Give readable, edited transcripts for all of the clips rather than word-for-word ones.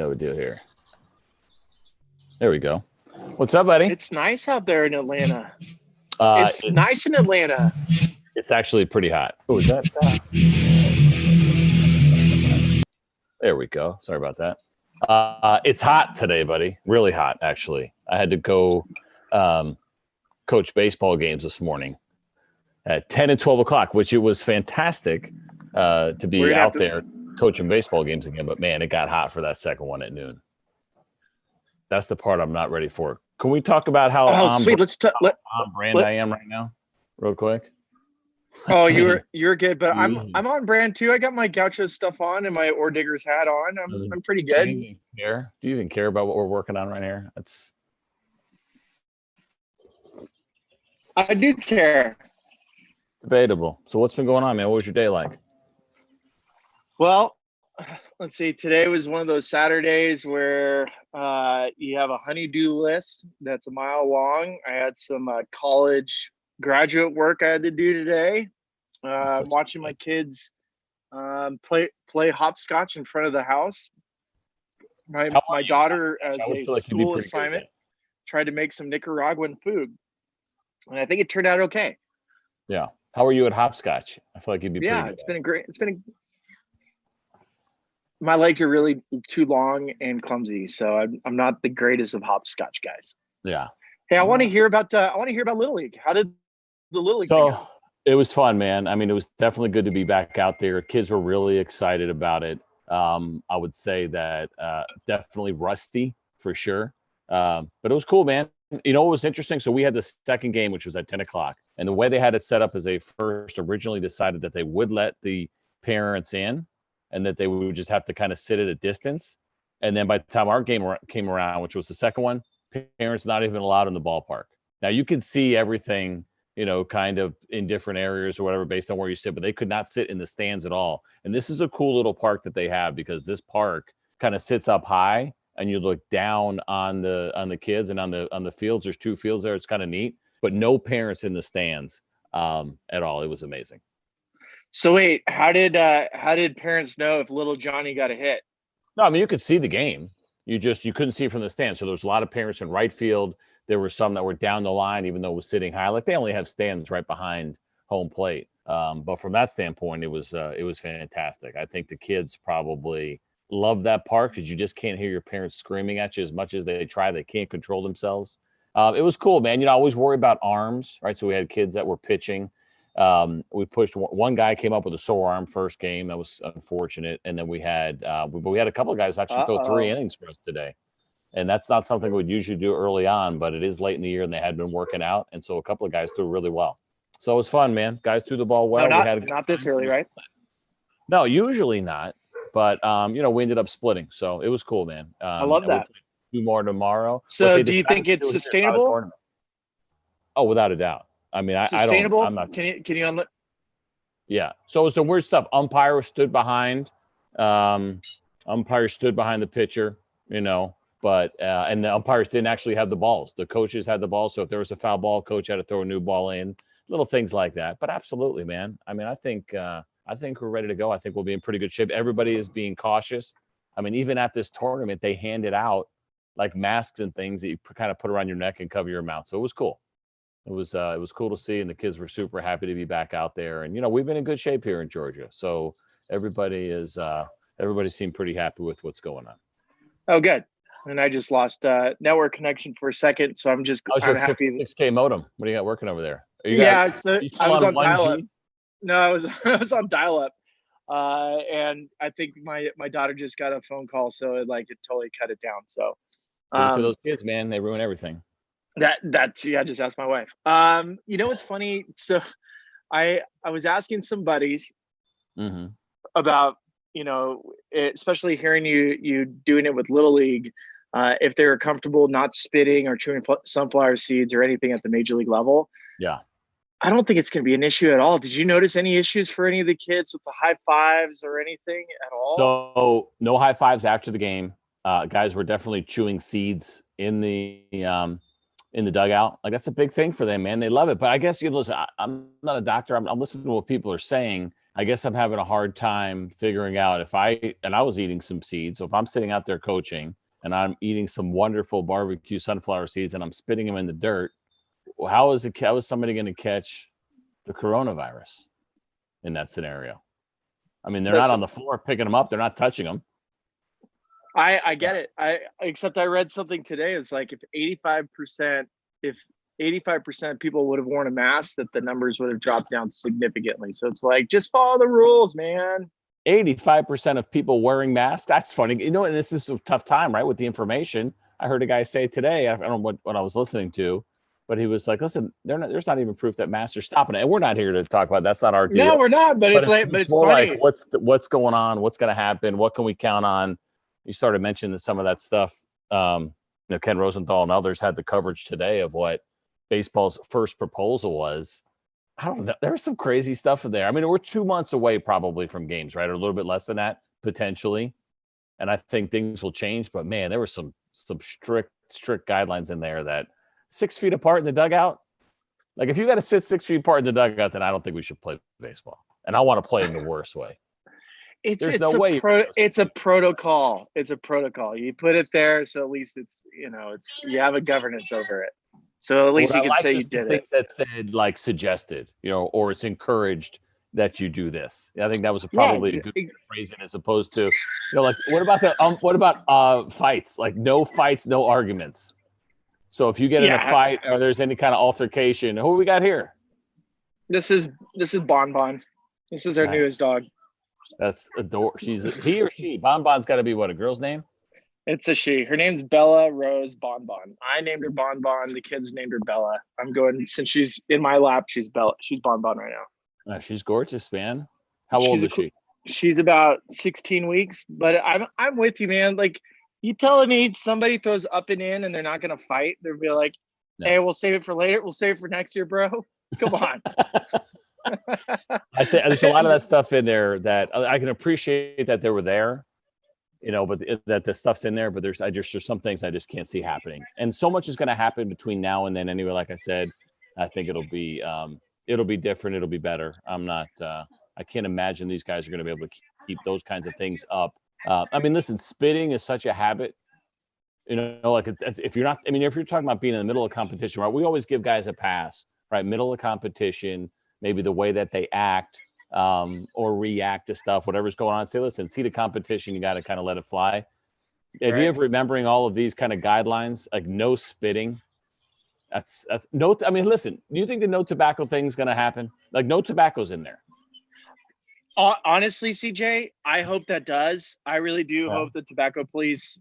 No deal here. There we go. What's up, buddy? It's nice out there in Atlanta. It's nice in Atlanta. It's actually pretty hot. Oh, is that? There we go. Sorry about that. It's hot today, buddy. Really hot, actually. I had to go coach baseball games this morning at 10 and 12 o'clock, which it was fantastic to be out there coaching baseball games again. But, man, it got hot for that second one at noon. That's the part I'm not ready for. Can we talk about how sweet. on brand I am right now, real quick? Oh, you're good, but I'm on brand too. I got my Gaucho stuff on and my Ore Diggers hat on. I'm pretty good. Do you even care about what we're working on right here? I do care. It's debatable. So what's been going on, man? What was your day like? Well, let's see. Today was one of those Saturdays where you have a honey-do list that's a mile long. I had some college graduate work I had to do today. Watching my kids play hopscotch in front of the house. My daughter, as a school assignment, tried to make some Nicaraguan food, and I think it turned out okay. Yeah. How are you at hopscotch? I feel like you'd be pretty good. It's been great. My legs are really too long and clumsy, so I'm not the greatest of hopscotch guys. Yeah. Hey, I want to hear about Little League. How did the Little League go? It was fun, man. I mean, it was definitely good to be back out there. Kids were really excited about it. I would say that definitely rusty for sure, but it was cool, man. You know what was interesting? So we had the second game, which was at 10 o'clock, and the way they had it set up is they first originally decided that they would let the parents in, and that they would just have to kind of sit at a distance. And then by the time our game came around, which was the second one, parents not even allowed in the ballpark. Now you could see everything, kind of in different areas or whatever based on where you sit, but they could not sit in the stands at all. And this is a cool little park that they have, because this park kind of sits up high and you look down on the kids and on the fields. There's two fields there. It's kind of neat, but no parents in the stands at all. It was amazing. So wait, how did parents know if little Johnny got a hit? No, I mean, you could see the game. You couldn't see it from the stand. So there was a lot of parents in right field. There were some that were down the line, even though it was sitting high. Like, they only have stands right behind home plate. But from that standpoint, it was fantastic. I think the kids probably love that park because you just can't hear your parents screaming at you as much as they try. They can't control themselves. It was cool, man. I always worry about arms, right? So we had kids that were pitching. We pushed one guy came up with a sore arm first game. That was unfortunate. And then we had a couple of guys actually throw 3 innings for us today. And that's not something we'd usually do early on, but it is late in the year and they had been working out. And so a couple of guys threw really well. So it was fun, man. Guys threw the ball well. No, not this early, right? No, usually not. But, we ended up splitting. So it was cool, man. I love that. 2 more tomorrow. So do you think it's sustainable? Oh, without a doubt. I mean, sustainable? I'm not. Can you unlock? Yeah. So some weird stuff. Umpire stood behind the pitcher, but and the umpires didn't actually have the balls. The coaches had the balls. So if there was a foul ball, coach had to throw a new ball in. Little things like that. But absolutely, man. I mean, I think we're ready to go. I think we'll be in pretty good shape. Everybody is being cautious. I mean, even at this tournament, they handed out like masks and things that you kind of put around your neck and cover your mouth. So it was cool. It was cool to see, and the kids were super happy to be back out there. And we've been in good shape here in Georgia, so everybody seemed pretty happy with what's going on. Oh, good. And I just lost network connection for a second, so I'm happy. 6K modem. What do you got working over there? So I was on dial-up. No, I was on dial-up, and I think my daughter just got a phone call, so it totally cut it down. So to those kids, man, they ruin everything. Just ask my wife. What's funny? So I was asking some buddies about, especially hearing you doing it with Little League, if they were comfortable not spitting or chewing sunflower seeds or anything at the major league level. Yeah. I don't think it's going to be an issue at all. Did you notice any issues for any of the kids with the high fives or anything at all? So no high fives after the game. Guys were definitely chewing seeds in the dugout. Like, that's a big thing for them, man. They love it. But I guess listen, I'm not a doctor. I'm listening to what people are saying. I guess I'm having a hard time figuring out and I was eating some seeds. So if I'm sitting out there coaching and I'm eating some wonderful barbecue sunflower seeds and I'm spitting them in the dirt, how is somebody going to catch the coronavirus in that scenario? I mean, they're not on the floor picking them up. They're not touching them. I get it. Except I read something today. It's like if 85% of people would have worn a mask, that the numbers would have dropped down significantly. So it's like, just follow the rules, man. 85% of people wearing masks. That's funny. And this is a tough time, right? With the information. I heard a guy say today, I don't know what I was listening to, but he was like, listen, there's not even proof that masks are stopping it. And we're not here to talk about, that's not our deal. No, we're not, but it's more funny. like what's going on? What's going to happen? What can we count on? You started mentioning some of that stuff. Ken Rosenthal and others had the coverage today of what baseball's first proposal was. I don't know. There was some crazy stuff in there. I mean, we're 2 months away probably from games, right? Or a little bit less than that, potentially. And I think things will change. But man, there were some strict guidelines in there that 6 feet apart in the dugout. Like if you got to sit 6 feet apart in the dugout, then I don't think we should play baseball. And I want to play in the worst way. It's a protocol. It's a protocol. You put it there, so at least it's you have a governance over it. So at least you can say you did it. Things that said like suggested, or it's encouraged that you do this. I think that was probably a good phrasing as opposed to, like what about fights? Like no fights, no arguments. So if you get in a fight or there's any kind of altercation, who we got here? This is Bonbon. This is our newest dog. That's adorable. She's he or she. Bonbon's got to be what, a girl's name? It's a she. Her name's Bella Rose Bonbon. I named her Bonbon. The kids named her Bella. I'm going, since she's in my lap, she's Bella. She's Bonbon right now. She's gorgeous, man. How old is she? She's about 16 weeks. But I'm with you, man. Like, you telling me somebody throws up and in and they're not going to fight? They'll be like, hey, we'll save it for later. We'll save it for next year, bro. Come on. I think there's a lot of that stuff in there that I can appreciate that they were there, but that the stuff's in there. But there's some things I just can't see happening, and so much is going to happen between now and then. Anyway, like I said, I think it'll be different. It'll be better. I can't imagine these guys are going to be able to keep those kinds of things up. I mean, listen, spitting is such a habit. Like if you're talking about being in the middle of competition, right? We always give guys a pass, right? Middle of competition. Maybe the way that they act or react to stuff, whatever's going on. Say, listen, see the competition, you got to kind of let it fly. If you ever remembering all of these kind of guidelines, like no spitting, that's no. I mean, listen, do you think the no tobacco thing is going to happen? Like no tobacco's in there. Honestly, CJ, I hope that does. I really do hope the tobacco police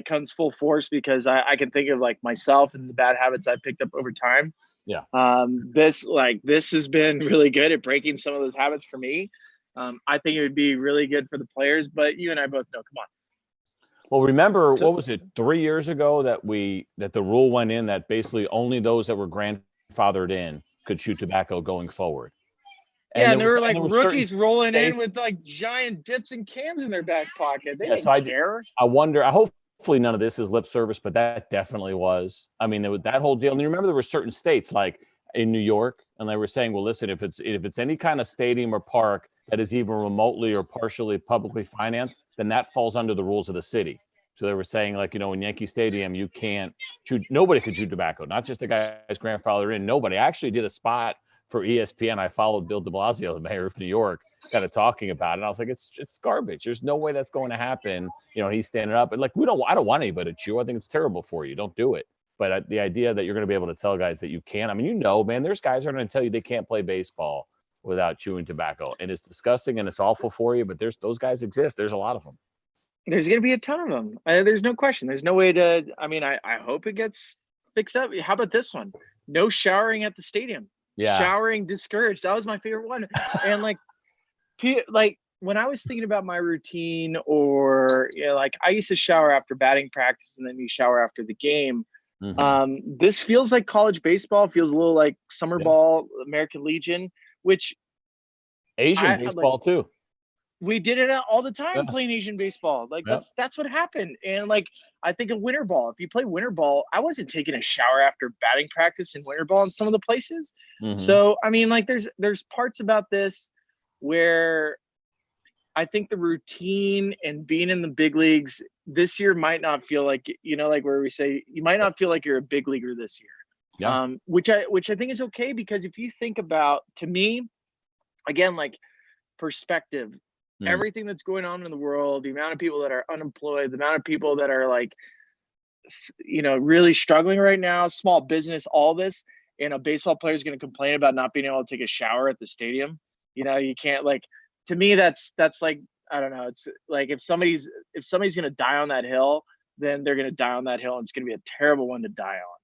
comes full force, because I can think of myself and the bad habits I picked up over time. Yeah. This has been really good at breaking some of those habits for me. I think it would be really good for the players, but you and I both know, come on. Well, remember, what was it, 3 years ago that the rule went in that basically only those that were grandfathered in could chew tobacco going forward. And there were rookies rolling in with giant dips and cans in their back pocket. They didn't care. I wonder, hopefully none of this is lip service, but that definitely was. I mean, there was that whole deal. And you remember there were certain states like in New York, and they were saying, well, listen, if it's any kind of stadium or park that is even remotely or partially publicly financed, then that falls under the rules of the city. So they were saying, in Yankee Stadium, you can't chew, nobody could chew tobacco, not just the guy's grandfather in, nobody. I actually did a spot for ESPN. I folled Bill de Blasio, the mayor of New York, kind of talking about it. And I was like, it's garbage. There's no way that's going to happen. He's standing up and I don't want anybody to chew. I think it's terrible for you. Don't do it. But the idea that you're going to be able to tell guys that you can, I mean, man, there's guys that are going to tell you they can't play baseball without chewing tobacco. And it's disgusting and it's awful for you, but those guys exist. There's a lot of them. There's going to be a ton of them. There's no question. There's no way to, I hope it gets fixed up. How about this one? No showering at the stadium. Yeah. Showering discouraged. That was my favorite one. And when I was thinking about my routine, or I used to shower after batting practice and then you shower after the game. Mm-hmm. This feels like college baseball. Feels a little like summer ball, American Legion, which Asian baseball too. We did it all the time playing Asian baseball. That's what happened. And I think of winter ball. If you play winter ball, I wasn't taking a shower after batting practice in winter ball in some of the places. Mm-hmm. So, there's parts about this where I think the routine and being in the big leagues this year might not feel like, like where we say you might not feel like you're a big leaguer this year. Yeah. Which I think is okay, because if you think about, to me, again, like perspective, everything that's going on in the world, the amount of people that are unemployed, the amount of people that are like, really struggling right now, small business, all this, and a baseball player is going to complain about not being able to take a shower at the stadium. You can't, like, to me, that's like, I don't know. It's like if somebody's going to die on that hill, then they're going to die on that hill, and it's going to be a terrible one to die on.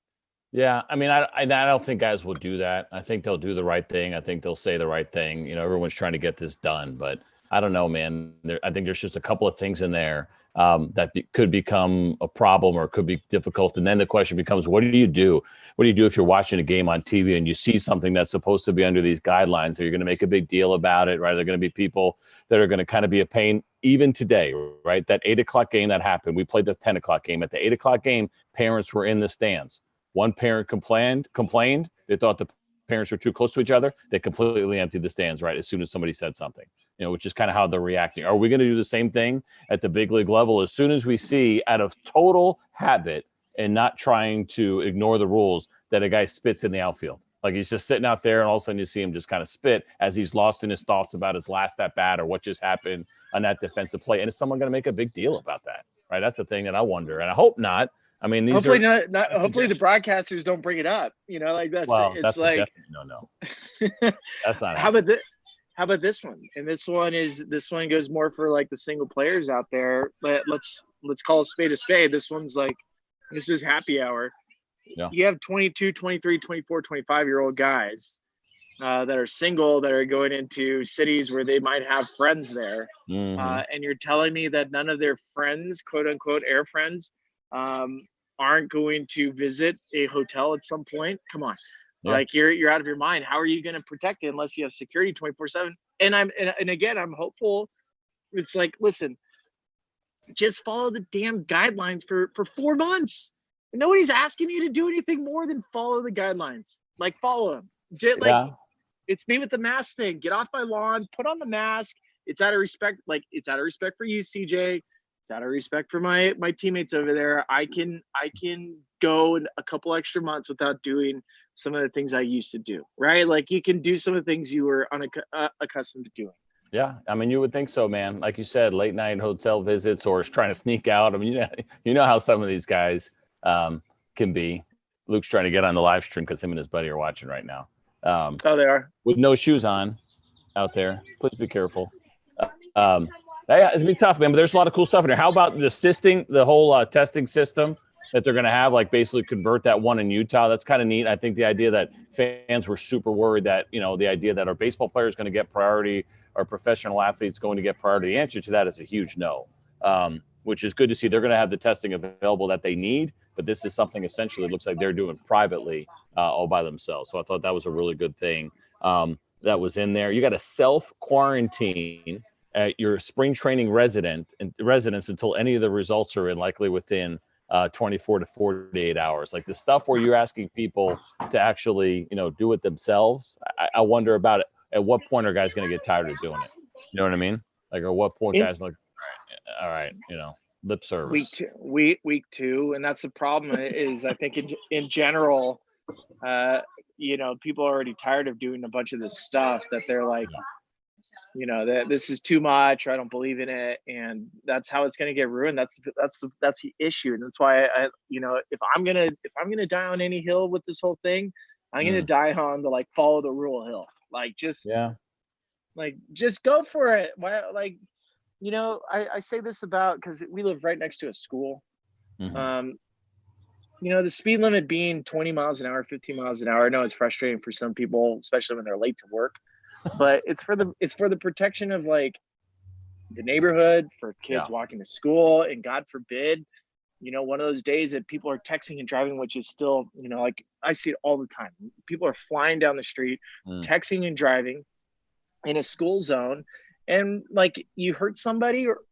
Yeah, I mean, I don't think guys will do that. I think they'll do the right thing. I think they'll say the right thing. Everyone's trying to get this done, but I don't know, man. I think there's just a couple of things in there that could become a problem or could be difficult. And then the question becomes, what do you do? What do you do if you're watching a game on TV and you see something that's supposed to be under these guidelines? Are you going to make a big deal about it, right? There are going to be people that are going to kind of be a pain even today, right? That 8 o'clock game that happened, we played the 10 o'clock game. At the 8 o'clock game, parents were in the stands. One parent complained. They thought the parents were too close to each other. They completely emptied the stands right as soon as somebody said something, which is kind of how they're reacting. Are we going to do the same thing at the big league level? As soon as we see, out of total habit and not trying to ignore the rules, that a guy spits in the outfield, like he's just sitting out there, and all of a sudden you see him just kind of spit as he's lost in his thoughts about his last at bat or what just happened on that defensive play. And is someone going to make a big deal about that? Right? That's the thing that I wonder, and I hope not. I mean, these hopefully are not. Hopefully the broadcasters don't bring it up. Like that's. Well, it's that's like no. That's not. How about this one? And this one goes more for like the single players out there. Let's call a spade a spade. This one's like, this is happy hour. Yeah. You have 22, 23, 24, 25-year-old guys that are single, that are going into cities where they might have friends there. Mm-hmm. And you're telling me that none of their friends, quote unquote, air friends, aren't going to visit a hotel at some point? Come on. Yeah. Like you're out of your mind. How are you going to protect it unless you have security 24/7? And again, I'm hopeful. It's like, listen, just follow the damn guidelines for 4 months. Nobody's asking you to do anything more than follow the guidelines. Like, follow them. It's me with the mask thing. Get off my lawn. Put on the mask. It's out of respect. Like, it's out of respect for you, CJ. It's out of respect for my teammates over there. I can go a couple extra months without doing some of the things I used to do, right? Like, you can do some of the things you were unaccustomed to doing. Yeah, I mean, you would think so, man. Like you said, late night hotel visits or trying to sneak out. I mean, you know how some of these guys can be. Luke's trying to get on the live stream because him and his buddy are watching right now. Oh, they are. With no shoes on out there. Please be careful. It's gonna be tough, man. But there's a lot of cool stuff in here. How about the whole testing system that they're going to have, like basically convert that one in Utah? That's kind of neat. I think the idea that fans were super worried that, the idea that our baseball players going to get priority, our professional athletes going to get priority. The answer to that is a huge no, which is good to see. They're going to have the testing available that they need, but this is something essentially looks like they're doing privately all by themselves. So I thought that was a really good thing that was in there. You got to self-quarantine at your spring training residence until any of the results are in, likely within 24 to 48 hours. Like the stuff where you're asking people to actually, do it themselves. I wonder about it. At what point are guys going to get tired of doing it? You know what I mean? Like, at what point guys are like, all right, lip service. Week two. And that's the problem is I think in general, people are already tired of doing a bunch of this stuff that they're like, that this is too much, or I don't believe in it, and that's how it's going to get ruined. That's the issue, and that's why if I'm gonna die on any hill with this whole thing, I'm gonna die on the follow the rule hill. Just go for it. Why, I say this about, because we live right next to a school. Mm-hmm. The speed limit being 20 miles an hour, 15 miles an hour. I know it's frustrating for some people, especially when they're late to work. But it's for the protection of the neighborhood, for kids walking to school, and God forbid, one of those days that people are texting and driving, which is still, I see it all the time. People are flying down the street, texting and driving in a school zone, and you hurt somebody, or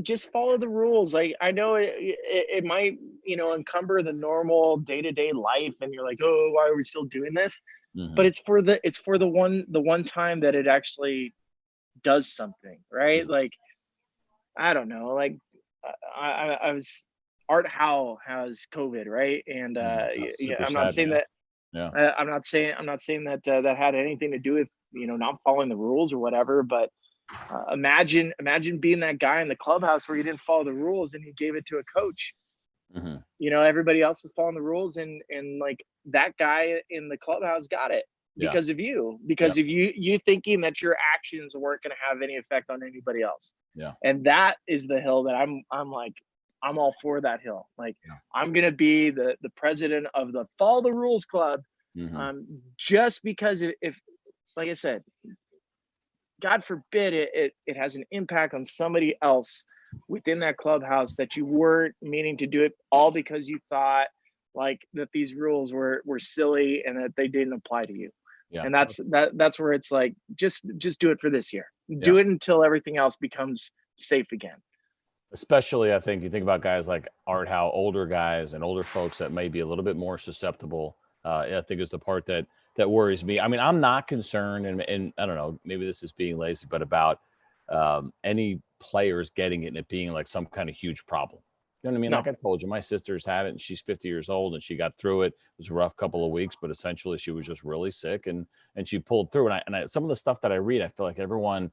just follow the rules. I know it might, encumber the normal day-to-day life, and you're like, oh, why are we still doing this? but it's for the one time that it actually does something, right? Like, I don't know, like I was Art Howe has COVID, right? And That's yeah, super I'm not sad, saying man. that Yeah. I'm not saying that that had anything to do with not following the rules or whatever. But imagine being that guy in the clubhouse where you didn't follow the rules and you gave it to a coach. Mm-hmm. Everybody else is following the rules, and like that guy in the clubhouse got it Yeah. because of you thinking that your actions weren't going to have any effect on anybody else. Yeah. And that is the hill that I'm like, I'm all for that hill. Like, Yeah. I'm going to be the president of the Follow the Rules Club. Mm-hmm. Just because if like I said, God forbid it has an impact on somebody else within that clubhouse that you weren't meaning to do it, all because you thought like that these rules were silly and that they didn't apply to you. Yeah. And that's where it's like, just do it for this year. Do Yeah. it until everything else becomes safe again. Especially, I think you think about guys like Art Howe, older guys and older folks that may be a little bit more susceptible. I think is the part that worries me. I mean, I'm not concerned, and I don't know, maybe this is being lazy, but about any players getting it and it being like some kind of huge problem. You know what I mean? No. Like I told you, my sister's had it, and she's 50 years old, and she got through it. It was a rough couple of weeks, but essentially, she was just really sick, and she pulled through. And I some of the stuff that I read, I feel like everyone,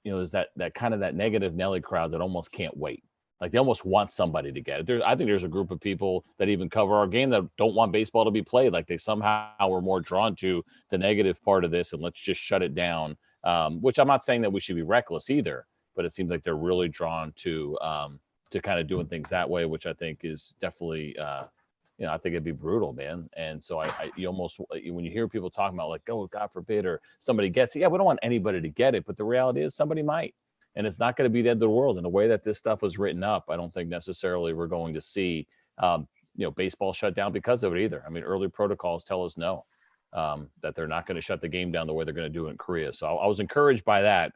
is that kind of that negative Nelly crowd that almost can't wait. Like they almost want somebody to get it. I think there's a group of people that even cover our game that don't want baseball to be played. Like they somehow were more drawn to the negative part of this, and let's just shut it down. Which I'm not saying that we should be reckless either, but it seems like they're really drawn to kind of doing things that way, which I think is definitely I think it'd be brutal, man. And so you almost, when you hear people talking about like, oh, God forbid, or somebody gets it. Yeah, we don't want anybody to get it, but the reality is somebody might, and it's not going to be the end of the world. And the way that this stuff was written up, I don't think necessarily we're going to see, baseball shut down because of it either. I mean, early protocols tell us no, that they're not going to shut the game down the way they're going to do it in Korea. So I was encouraged by that,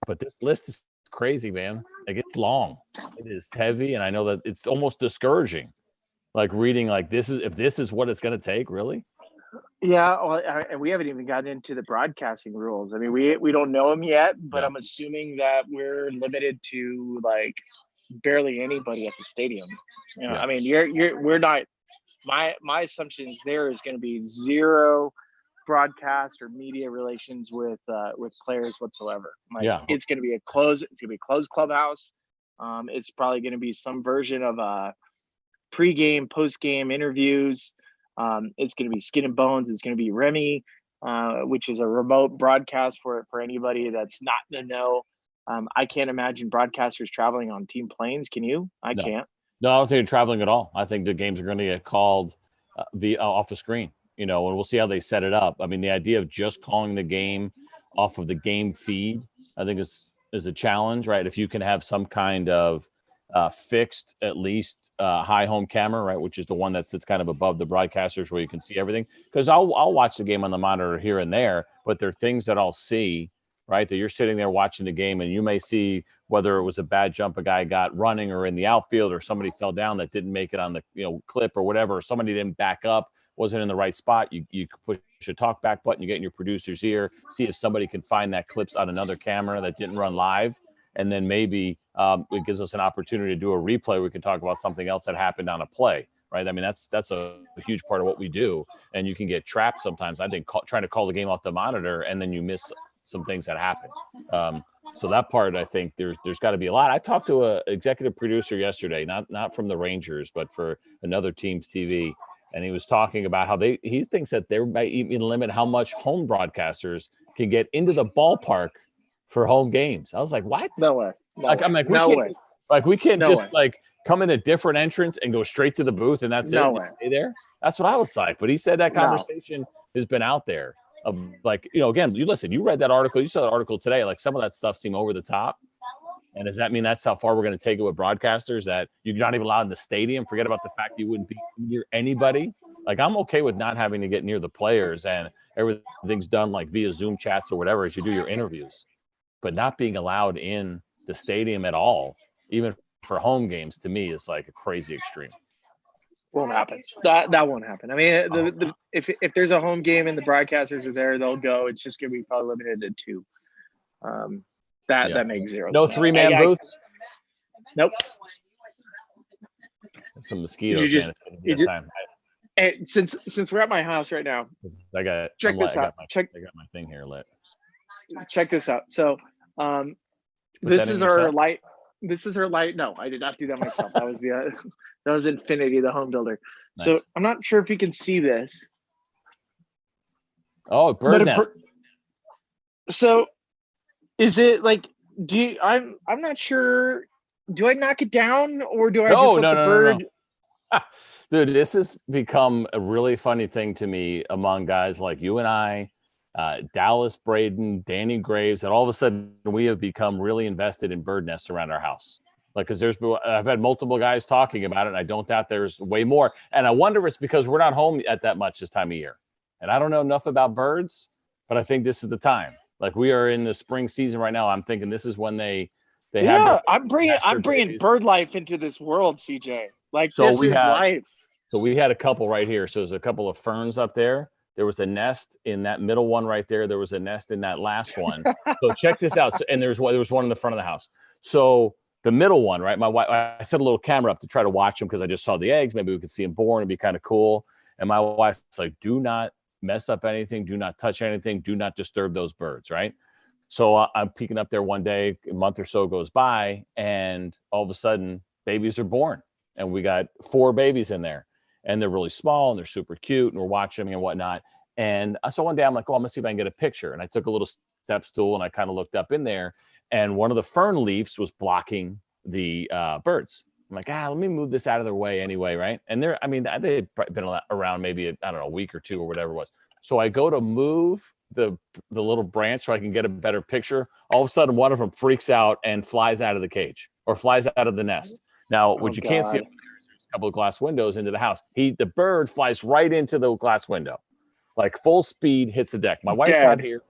but this list is crazy, man. Like it's long, it is heavy, and I know that it's almost discouraging. Like reading, like this is what it's going to take, really. Yeah, well, and we haven't even gotten into the broadcasting rules. I mean, we don't know them yet, but Yeah. I'm assuming that we're limited to like barely anybody at the stadium. Yeah. I mean, we're not. My assumption is there is going to be zero broadcast or media relations with players whatsoever. Like, Yeah. it's going to be a closed clubhouse. It's probably going to be some version of pre-game, post-game interviews. It's going to be Skin and Bones. It's going to be Remy, which is a remote broadcast for anybody that's not in the know. I can't imagine broadcasters traveling on team planes. Can you? I can't. No, I don't think they're traveling at all. I think the games are going to get called off the screen, and we'll see how they set it up. I mean, the idea of just calling the game off of the game feed, I think is a challenge, right? If you can have some kind of fixed, at least high home camera, right, which is the one that sits kind of above the broadcasters where you can see everything. Because I'll watch the game on the monitor here and there, but there are things that I'll see, right, that you're sitting there watching the game, and you may see whether it was a bad jump a guy got running or in the outfield, or somebody fell down that didn't make it on the clip or whatever, or somebody didn't back up, wasn't in the right spot. You push a talk back button, you get in your producer's ear, see if somebody can find that clips on another camera that didn't run live. And then maybe it gives us an opportunity to do a replay. We can talk about something else that happened on a play, right? I mean, that's a huge part of what we do. And you can get trapped sometimes, I think, trying to call the game off the monitor, and then you miss some things that happen. So that part, I think there's got to be a lot. I talked to an executive producer yesterday, not from the Rangers, but for another team's TV. And he was talking about how he thinks that they might even limit how much home broadcasters can get into the ballpark for home games. I was like, what? No way. I'm like, we can't just like come in a different entrance and go straight to the booth, and that's no it. Way. Stay there. That's what I was like. But he said that conversation has been out there of like, again, you read that article, you saw that article today. Like some of that stuff seemed over the top. And does that mean that's how far we're going to take it with broadcasters, that you're not even allowed in the stadium? Forget about the fact you wouldn't be near anybody. Like, I'm okay with not having to get near the players, and everything's done like via Zoom chats or whatever as you do your interviews. But not being allowed in the stadium at all, even for home games, to me is like a crazy extreme. Won't happen. That won't happen. I mean, if there's a home game and the broadcasters are there, they'll go. It's just gonna be probably limited to 2. That makes zero No sense. 3-man boots. Nope. Some mosquitoes, man. It's time. Hey, since we're at my house right now, I got my thing here lit. Check this out. So, this is our light. This is her light. No, I did not do that myself. That was that was Infinity, the home builder. Nice. So I'm not sure if you can see this. Oh, bird nest. So, is it like? I'm not sure. Do I knock it down or do I just let the bird? No. Dude, this has become a really funny thing to me among guys like you and I, Dallas Braden, Danny Graves, and all of a sudden we have become really invested in bird nests around our house. Like, because I've had multiple guys talking about it, and I don't doubt there's way more. And I wonder if it's because we're not home at that much this time of year. And I don't know enough about birds, but I think this is the time. Like, we are in the spring season right now. I'm thinking this is when they have. I'm bringing bird life into this world, CJ. Like, so this is life. So we had a couple right here. So there's a couple of ferns up there. There was a nest in that middle one right there. There was a nest in that last one. So check this out. And there was one in the front of the house. So the middle one, right? My wife, I set a little camera up to try to watch them because I just saw the eggs. Maybe we could see them born. It'd be kind of cool. And my wife's like, do not mess up anything. Do not touch anything. Do not disturb those birds, right? So I'm peeking up there one day. A month or so goes by, and all of a sudden, babies are born. And we got 4 babies in there. And they're really small and they're super cute and we're watching them and whatnot. And so one day I'm like, I'm gonna see if I can get a picture. And I took a little step stool and I kind of looked up in there, and one of the fern leaves was blocking the birds. I'm like, let me move this out of their way anyway, right? And they'd been around maybe, a week or 2 or whatever it was. So I go to move the little branch so I can get a better picture. All of a sudden, one of them freaks out and flies out of the cage or flies out of the nest. Now, what you can't see, couple of glass windows into the house. The bird flies right into the glass window, like full speed, hits the deck. My wife's out here,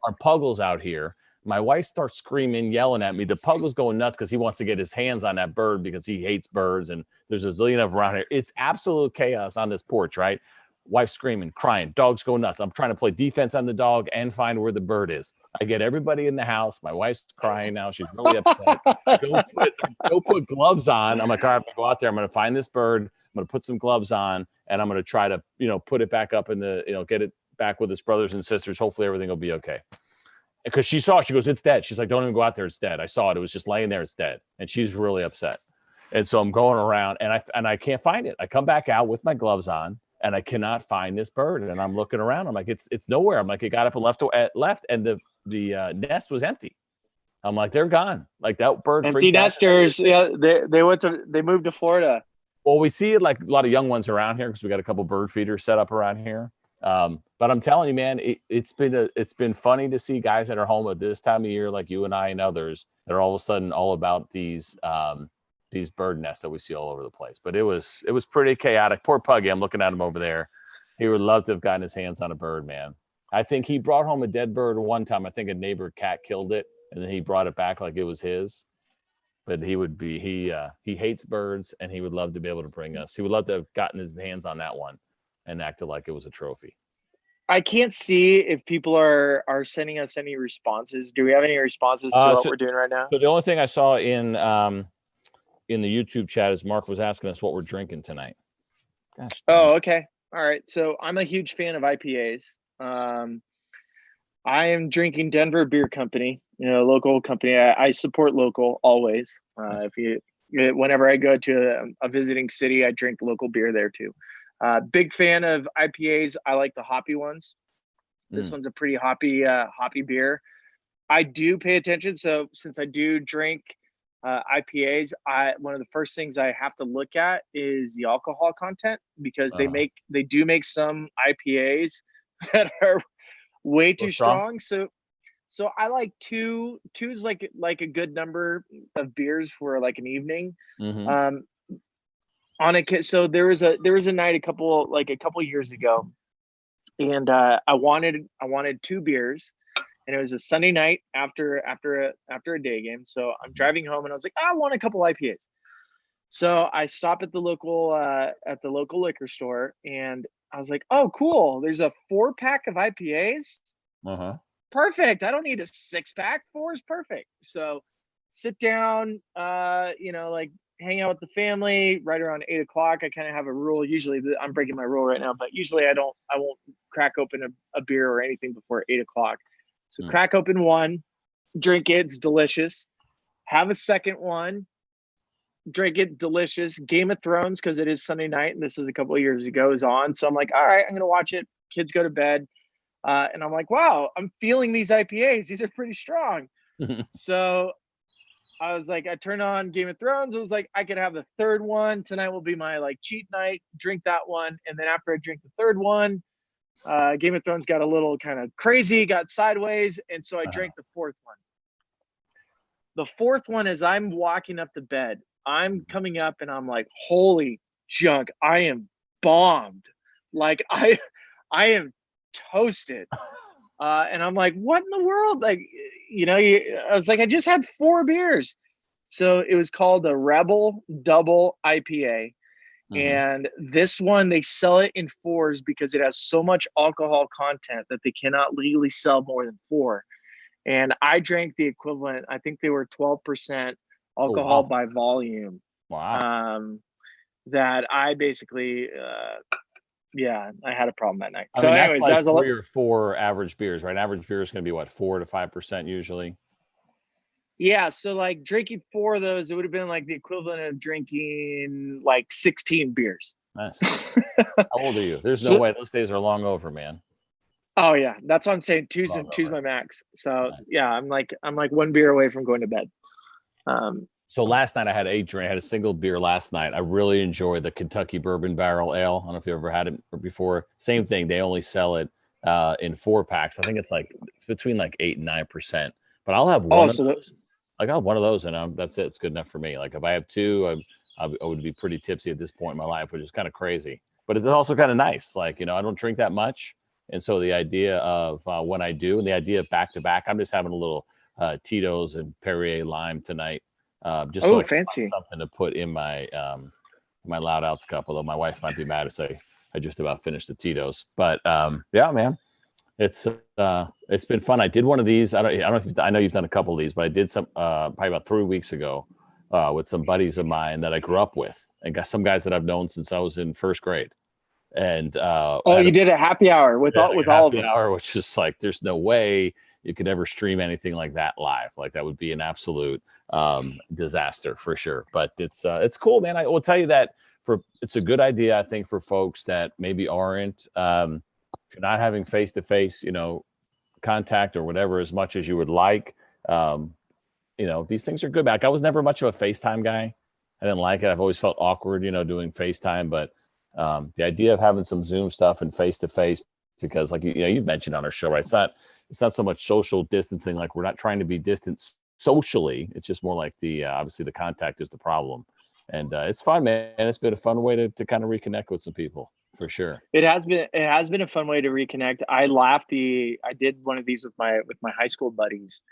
our Puggle's out here. My wife starts screaming, yelling at me. The Puggle's going nuts because he wants to get his hands on that bird because he hates birds, and there's a zillion of them around here. It's absolute chaos on this porch, right? Wife screaming, crying, dogs go nuts. I'm trying to play defense on the dog and find where the bird is. I get everybody in the house. My wife's crying now. She's really upset. Go put gloves on. I'm like, all right, I'm gonna go out there. I'm gonna find this bird. I'm gonna put some gloves on, and I'm gonna try to, put it back up in the, get it back with its brothers and sisters. Hopefully everything will be okay. Because she goes, it's dead. She's like, don't even go out there. It's dead. I saw it. It was just laying there. It's dead. And she's really upset. And so I'm going around and I can't find it. I come back out with my gloves on, and I cannot find this bird. And I'm looking around. I'm like, it's nowhere. I'm like, it got up and left, and the nest was empty. I'm like, they're gone. Like, that bird. Empty nesters. Yeah, they moved to Florida. Well, we see it like a lot of young ones around here because we got a couple bird feeders set up around here. But I'm telling you, man, it's been funny to see guys that are home at this time of year, like you and I and others, that are all of a sudden all about these bird nests that we see all over the place. But it was pretty chaotic. Poor Puggy, I'm looking at him over there. He would love to have gotten his hands on a bird, man. I think he brought home a dead bird one time. I think a neighbor cat killed it, and then he brought it back like it was his. But he hates birds, and he would love to be able to bring us. He would love to have gotten his hands on that one and acted like it was a trophy. I can't see if people are sending us any responses. Do we have any responses to what we're doing right now? So the only thing I saw in the YouTube chat is Mark was asking us what we're drinking tonight. Gosh. Oh, okay. All right. So I'm a huge fan of IPAs. I am drinking Denver Beer Company, local company. I support local always. Whenever I go to a visiting city, I drink local beer there too. Big fan of IPAs. I like the hoppy ones. This one's a pretty hoppy beer. I do pay attention. So since I do drink IPAs, one of the first things I have to look at is the alcohol content, because they do make some IPAs that are way too strong. So I like two is like a good number of beers for like an evening. Mm-hmm. So there was a night a couple years ago, and I wanted 2 beers, and it was a Sunday night after a day game. So I'm driving home, and I was like, I want a couple IPAs. So I stopped at the local liquor store, and I was like, "Oh, cool! There's a 4-pack of IPAs. Uh-huh. Perfect. I don't need a 6-pack. 4 is perfect." So sit down, like hang out with the family right around 8 o'clock. I kind of have a rule. Usually, I'm breaking my rule right now, but usually I won't crack open a beer or anything before 8 o'clock. So crack open one, drink it. It's delicious. Have a second one, drink it, delicious. Game of Thrones, because it is Sunday night, and this is a couple of years ago, is on. So I'm like, all right, I'm gonna watch it. Kids go to bed, and I'm like, wow, I'm feeling these IPAs. These are pretty strong. So I was like, I turned on Game of Thrones. I was like, I could have the third one tonight. Will be my like cheat night. Drink that one, and then after I drink the third one, Game of Thrones got a little kind of crazy, got sideways, and so I drank the fourth one. The fourth one, as I'm walking up to bed, I'm coming up and I'm like, holy junk, I am bombed. Like I am toasted. And I'm like, what in the world? Like, I was like, I just had 4 beers. So it was called the Rebel Double IPA. And this one, they sell it in 4s because it has so much alcohol content that they cannot legally sell more than 4. And I drank the equivalent. I think they were 12% alcohol by volume. Wow. That I basically, I had a problem that night. I So mean, anyways, that's like that was 3 or 4 average beers, right? Average beer is going to be what, 4 to 5% usually. yeah. So like drinking 4 of those, it would have been like the equivalent of drinking like 16 beers. Nice. How old are you? There's no way. Those days are long over, man. Oh yeah, that's what I'm saying. Two's Long over. my max. So Nice. yeah, I'm like 1 beer away from going to bed. So last night I had a drink. I had a single beer last night. I really enjoyed the Kentucky Bourbon Barrel Ale. I don't know if you ever had it before. Same thing. They only sell it in 4-packs. I think it's between like 8 and 9%. But I'll have one of those. Like I'll have one of those, and that's it. It's good enough for me. Like if I have 2, I would be pretty tipsy at this point in my life, which is kind of crazy. But it's also kind of nice. Like I don't drink that much, and so the idea of when I do, and the idea of back to back, I'm just having a little Tito's and Perrier Lime tonight. Just so I can find something to put in my my Loud Outs cup. Although my wife might be mad to say I just about finished the Tito's, but yeah, man, it's been fun. I did one of these. I don't know if I know you've done a couple of these, but I did some probably about 3 weeks ago with some buddies of mine that I grew up with, and got some guys that I've known since I was in first grade. And you did a happy hour with all of them. Hour, which is like, there's no way you could ever stream anything like that live. Like that would be an absolute disaster for sure. But it's cool, man. I will tell you that it's a good idea, I think, for folks that maybe aren't if you're not having face-to-face contact or whatever as much as you would like. These things are good. Like I was never much of a FaceTime guy. I didn't like it. I've always felt awkward doing FaceTime, but the idea of having some Zoom stuff and face-to-face, because like you've mentioned on our show, right? It's not so much social distancing. Like we're not trying to be distant socially. It's just more like obviously the contact is the problem. And it's fun, man. It's been a fun way to kind of reconnect with some people, for sure. It has been a fun way to reconnect. I did one of these with my high school buddies,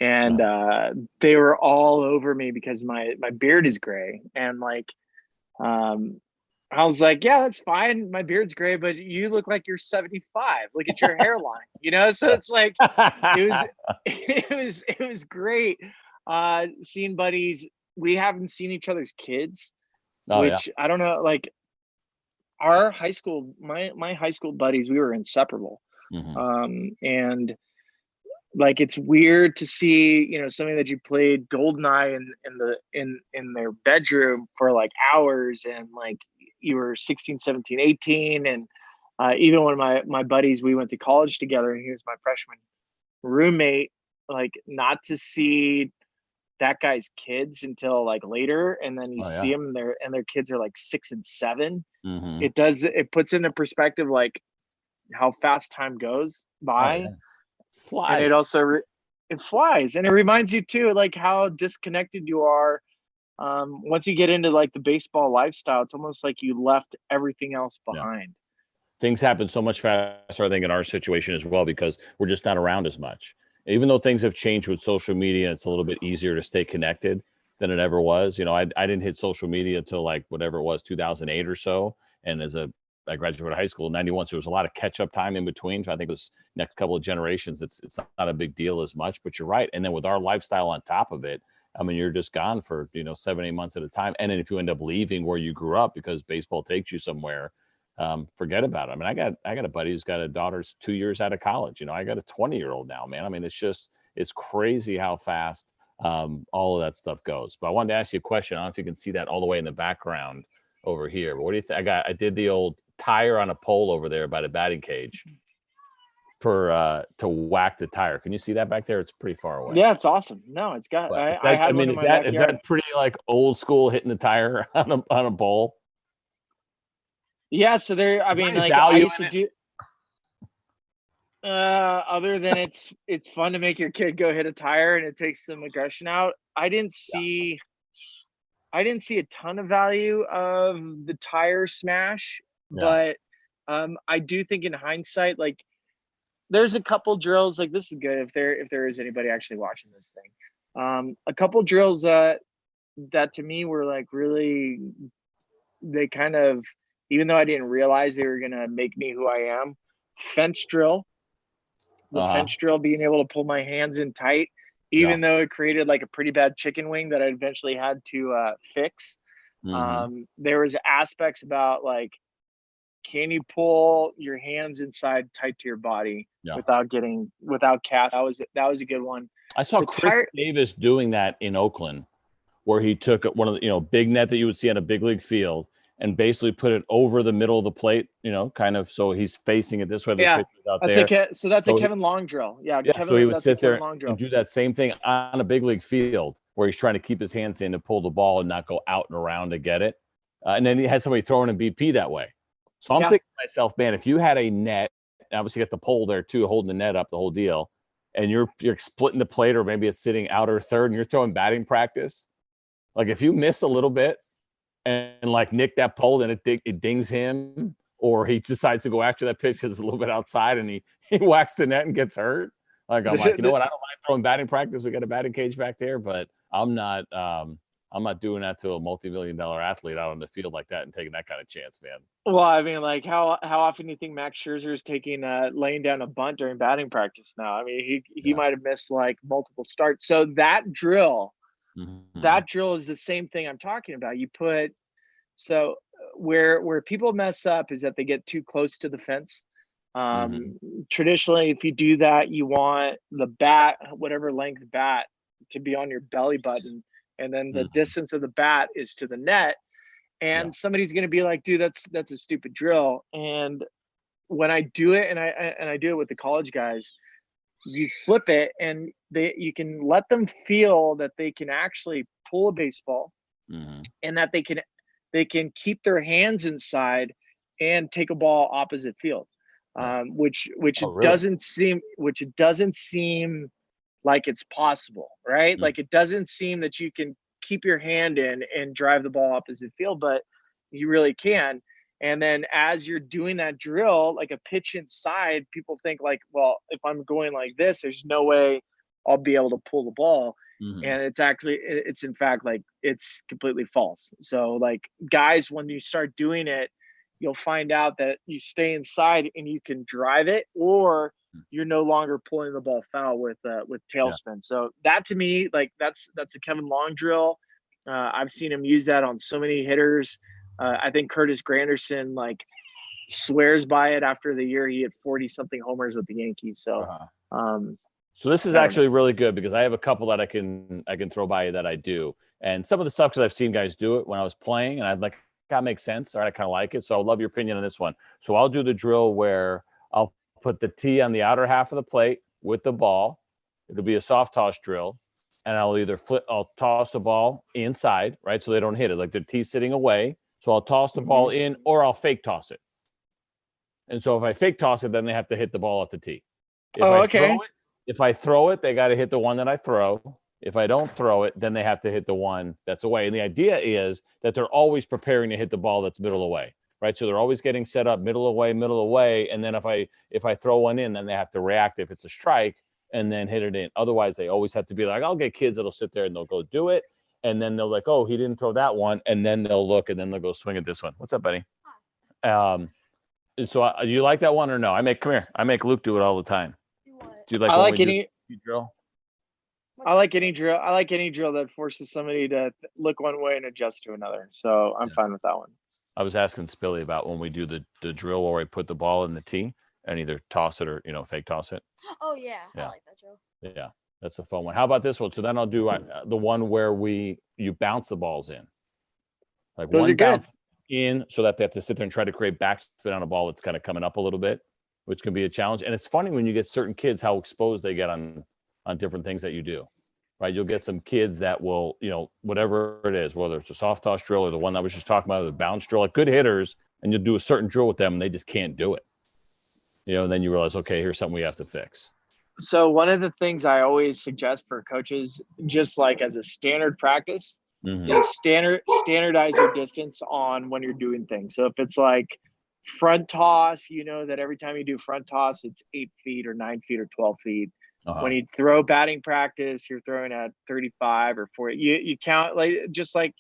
and they were all over me because my beard is gray, and like I was like, yeah, that's fine. My beard's gray, but you look like you're 75. Look at your hairline, So it's like it was great seeing buddies. We haven't seen each other's kids, which I don't know. Like our high school, my high school buddies, we were inseparable. And like it's weird to see somebody that you played GoldenEye in their bedroom for like hours, and like you were 16, 17, 18, and even one of my buddies, we went to college together, and he was my freshman roommate. Like not to see that guy's kids until like later, and then you see them and their kids are like 6 and 7. It puts into perspective like how fast time goes by. Flies. And it also it flies, and it reminds you too like how disconnected you are once you get into like the baseball lifestyle. It's almost like you left everything else behind. Things happen so much faster, I think, in our situation as well, because we're just not around as much. Even though things have changed with social media, it's a little bit easier to stay connected. than it ever was. You know, I didn't hit social media until like whatever it was, 2008 or so. And I graduated high school in 91. So there was a lot of catch up time in between. So I think it was next couple of generations. It's not a big deal as much, but you're right. And then with our lifestyle on top of it, I mean, you're just gone for, 7, 8 months at a time. And then if you end up leaving where you grew up because baseball takes you somewhere, forget about it. I mean, I got a buddy who's got a daughter's 2 years out of college. You know, I got a 20-year-old now, man. I mean, it's crazy how fast all of that stuff goes. But I wanted to ask you a question. I don't know if you can see that all the way in the background over here. But what do you think? I did the old tire on a pole over there by the batting cage to whack the tire. Can you see that back there? It's pretty far away. Yeah, it's awesome. No, it's got. But I had one in my backyard. Is that pretty like old school hitting the tire on a pole? Yeah, so there. I mean, like I used to do. Other than it's fun to make your kid go hit a tire and it takes some aggression out. I didn't see a ton of value of the tire smash, but I do think in hindsight, like there's a couple drills, like this is good if there is anybody actually watching this thing. A couple drills that to me were like really, they kind of, even though I didn't realize they were gonna make me who I am. Fence drill. The fence drill, being able to pull my hands in tight, even though it created like a pretty bad chicken wing that I eventually had to fix. There was aspects about like, can you pull your hands inside tight to your body without cast? That was a good one. I saw Chris Davis doing that in Oakland, where he took one of the big net that you would see on a big league field and basically put it over the middle of the plate, kind of so he's facing it this way. That's a Kevin Long drill. So he would sit there and do that same thing on a big league field where he's trying to keep his hands in to pull the ball and not go out and around to get it. And then he had somebody throwing a BP that way. So I'm thinking to myself, man, if you had a net, obviously you got the pole there too, holding the net up, the whole deal, and you're splitting the plate, or maybe it's sitting outer third and you're throwing batting practice. Like if you miss a little bit and like nick that pole, then it dings him, or he decides to go after that pitch because it's a little bit outside and he whacks the net and gets hurt. Like I'm like, you know what? I don't mind throwing batting practice. We got a batting cage back there, but I'm not doing that to a multi-million-dollar athlete out on the field like that and taking that kind of chance, man. Well, I mean, like how often do you think Max Scherzer is taking laying down a bunt during batting practice now? I mean, he might have missed like multiple starts. So that drill is the same thing I'm talking about. You put where people mess up is that they get too close to the fence. Traditionally, if you do that, you want the bat, whatever length bat, to be on your belly button. And then the distance of the bat is to the net. And somebody's going to be like, dude, that's a stupid drill. And when I do it, and I do it with the college guys, you flip it and you can let them feel that they can actually pull a baseball and that they can keep their hands inside and take a ball opposite field. Which doesn't seem like it's possible, right? Like it doesn't seem that you can keep your hand in and drive the ball opposite field, but you really can. And then as you're doing that drill, like a pitch inside, people think like, well, if I'm going like this, there's no way I'll be able to pull the ball. And it's in fact, like it's completely false. So like guys, when you start doing it, you'll find out that you stay inside and you can drive it, or you're no longer pulling the ball foul with tailspin. So that to me, like that's a Kevin Long drill. I've seen him use that on so many hitters. I think Curtis Granderson like swears by it after the year he hit 40 something homers with the Yankees. So, so this is actually really good because I have a couple that I can throw by you that I do, and some of the stuff because I've seen guys do it when I was playing, and I'd like that makes sense. All right, I kind of like it. So I love your opinion on this one. So I'll do the drill where I'll put the tee on the outer half of the plate with the ball. It'll be a soft toss drill. And I'll toss the ball inside, right? So they don't hit it. Like the tee's sitting away. So I'll toss the ball in, or I'll fake toss it. And so if I fake toss it, then they have to hit the ball at the tee. If I throw it, they got to hit the one that I throw. If I don't throw it, then they have to hit the one that's away. And the idea is that they're always preparing to hit the ball that's middle away, right? So they're always getting set up middle away. And then if I throw one in, then they have to react if it's a strike and then hit it in. Otherwise, they always have to be like, I'll get kids that'll sit there and they'll go do it. and then they'll like, oh, he didn't throw that one, and then they'll look, and then they'll go swing at this one. What's up, buddy? So do you like that one or no? I make Luke do it all the time. Do you like? I like any drill. I like any drill. I like any drill that forces somebody to look one way and adjust to another. So I'm fine with that one. I was asking Spilly about when we do the drill where we put the ball in the tee and either toss it or fake toss it. Oh yeah, I like that drill. Yeah, that's a fun one. How about this one? So then I'll do the one where you bounce the balls in. Like those are bounce in, so that they have to sit there and try to create backspin on a ball that's kind of coming up a little bit, which can be a challenge. And it's funny when you get certain kids how exposed they get on different things that you do. Right, you'll get some kids that will, whatever it is, whether it's a soft toss drill or the one that I was just talking about, the bounce drill, like good hitters, and you'll do a certain drill with them and they just can't do it. And then you realize, okay, here's something we have to fix. So one of the things I always suggest for coaches, just like as a standard practice, is standardize your distance on when you're doing things. So if it's like front toss, that every time you do front toss, it's 8 feet or 9 feet or 12 feet. When you throw batting practice, you're throwing at 35 or 40. You count just like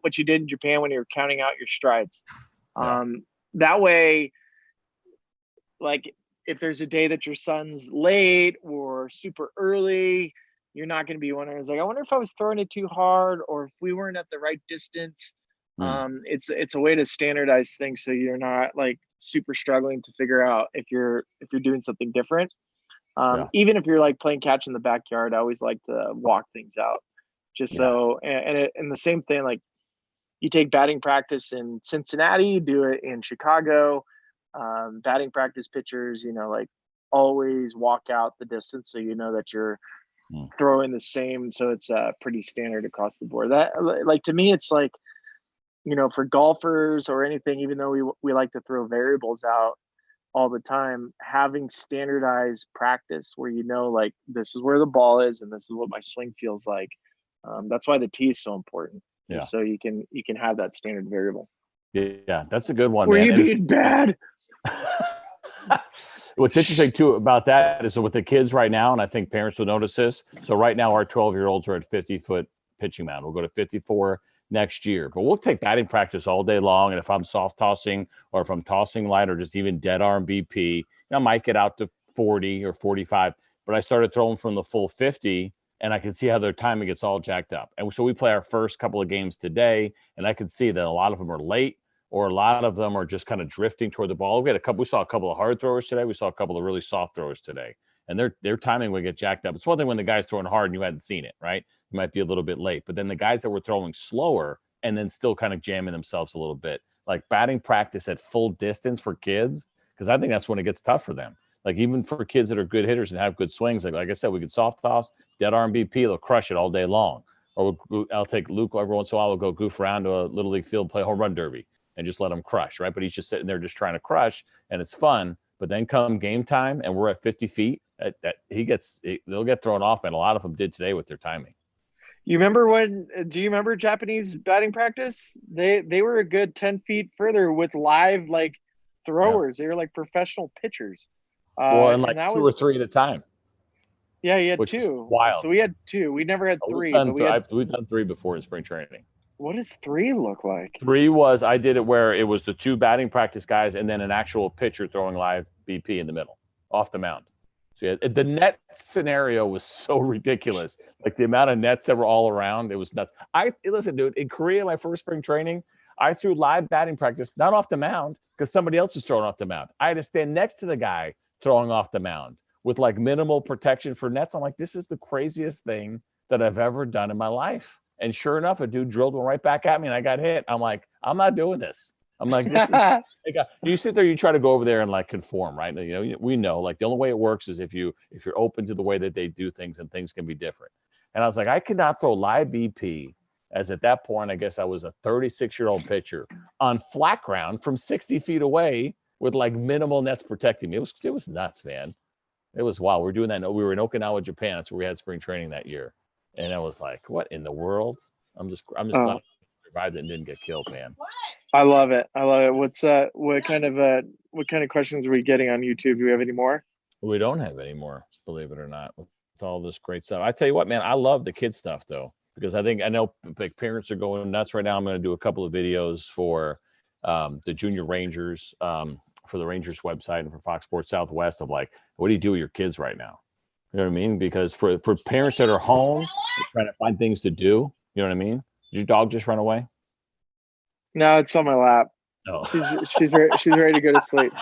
what you did in Japan when you were counting out your strides. That way, like if there's a day that your son's late or super early, you're not going to be wondering, I wonder if I was throwing it too hard or if we weren't at the right distance. It's a way to standardize things so you're not like super struggling to figure out if you're doing something different. Even if you're like playing catch in the backyard, I always like to walk things out so, and the same thing, like you take batting practice in Cincinnati, do it in Chicago, batting practice pitchers, like always walk out the distance. So, that you're throwing the same. So it's pretty standard across the board. That like, to me, it's like, for golfers or anything, even though we like to throw variables out all the time, having standardized practice where like this is where the ball is and this is what my swing feels like. That's why the tee is so important. Yeah. So you can have that standard variable. Yeah, that's a good one. Were you being bad? What's interesting too about that is with the kids right now, and I think parents will notice this. So right now our 12-year-olds are at 50-foot pitching mound. We'll go to 54 next year, but we'll take batting practice all day long. And if I'm soft tossing or if I'm tossing light or just even dead arm BP, I might get out to 40 or 45, but I started throwing from the full 50 and I can see how their timing gets all jacked up. And so we play our first couple of games today and I can see that a lot of them are late or a lot of them are just kind of drifting toward the ball. We saw a couple of hard throwers today. We saw a couple of really soft throwers today. And their timing would get jacked up. It's one thing when the guy's throwing hard and you hadn't seen it, right? You might be a little bit late. But then the guys that were throwing slower and then still kind of jamming themselves a little bit, like batting practice at full distance for kids, because I think that's when it gets tough for them. Like even for kids that are good hitters and have good swings, like I said, we could soft toss, dead arm BP, they'll crush it all day long. Or I'll take Luke every once in a while, we'll go goof around to a little league field, play home run derby, and just let him crush, right? But he's just sitting there just trying to crush, and it's fun. But then come game time, and we're at 50 feet, they'll get thrown off, and a lot of them did today with their timing. Do you remember Japanese batting practice? They were a good 10 feet further with live like throwers. Yeah. They were like professional pitchers. And like two or three at a time. Yeah, he had two. Wild. So we had two. We never had three. We've done three before in spring training. What does three look like? Three was, I did it where it was the two batting practice guys and then an actual pitcher throwing live BP in the middle, off the mound. So the net scenario was so ridiculous. Like the amount of nets that were all around, it was nuts. Listen, dude, in Korea, my first spring training, I threw live batting practice, not off the mound, because somebody else was throwing off the mound. I had to stand next to the guy throwing off the mound with like minimal protection for nets. I'm like, this is the craziest thing that I've ever done in my life. And sure enough, a dude drilled one right back at me and I got hit. I'm like, I'm not doing this. I'm like, this is you sit there, you try to go over there and like conform, right? We know like the only way it works is if you're open to the way that they do things and things can be different. And I was like, I could not throw live BP as at that point, I guess I was a 36-year-old pitcher on flat ground from 60 feet away with like minimal nets protecting me. It was nuts, man. It was wild. We're doing that. We were in Okinawa, Japan. That's where we had spring training that year. And I was like, what in the world? I'm just glad I survived it and didn't get killed, man. I love it. What kind of questions are we getting on YouTube? Do we have any more? We don't have any more, believe it or not, with all this great stuff. I tell you what, man, I love the kid stuff though. because I know like parents are going nuts right now. I'm going to do a couple of videos for the Junior Rangers, for the Rangers website and for Fox Sports Southwest of like, what do you do with your kids right now? You know what I mean? Because for parents that are home, they're trying to find things to do. You know what I mean? Did your dog just run away? No, it's on my lap. Oh. She's ready to go to sleep.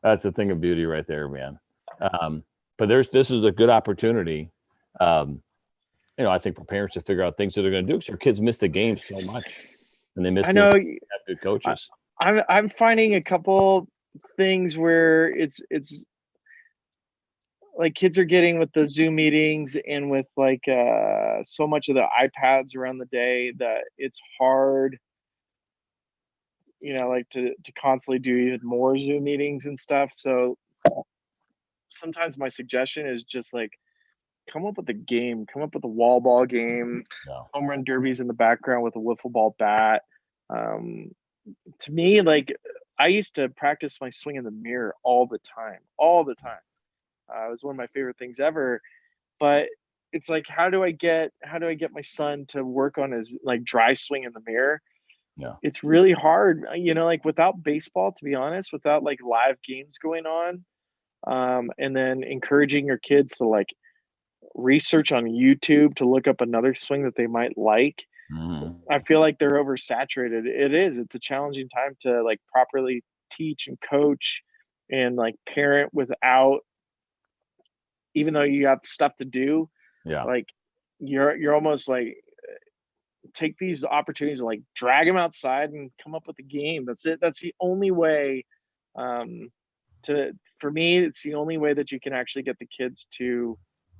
That's a thing of beauty right there, man. But this is a good opportunity, I think for parents to figure out things that they're going to do because your kids miss the game so much, and they miss. I know. Have good coaches. I'm finding a couple things where it's like kids are getting with the Zoom meetings and with like so much of the iPads around the day that it's hard, like to constantly do even more Zoom meetings and stuff. So sometimes my suggestion is just like come up with a game, come up with a wall ball game, home run derbies in the background with a wiffle ball bat. To me, like I used to practice my swing in the mirror all the time. It was one of my favorite things ever. But it's like, how do I get my son to work on his like dry swing in the mirror? Yeah, it's really hard, like without baseball, to be honest, without like live games going on, and then encouraging your kids to like research on YouTube to look up another swing that they might like. Mm-hmm. I feel like they're oversaturated. It's a challenging time to like properly teach and coach and like parent without, even though you have stuff to do. Yeah. Like you're almost like take these opportunities to like drag them outside and come up with a game. That's it. That's the only way, for me, it's the only way that you can actually get the kids to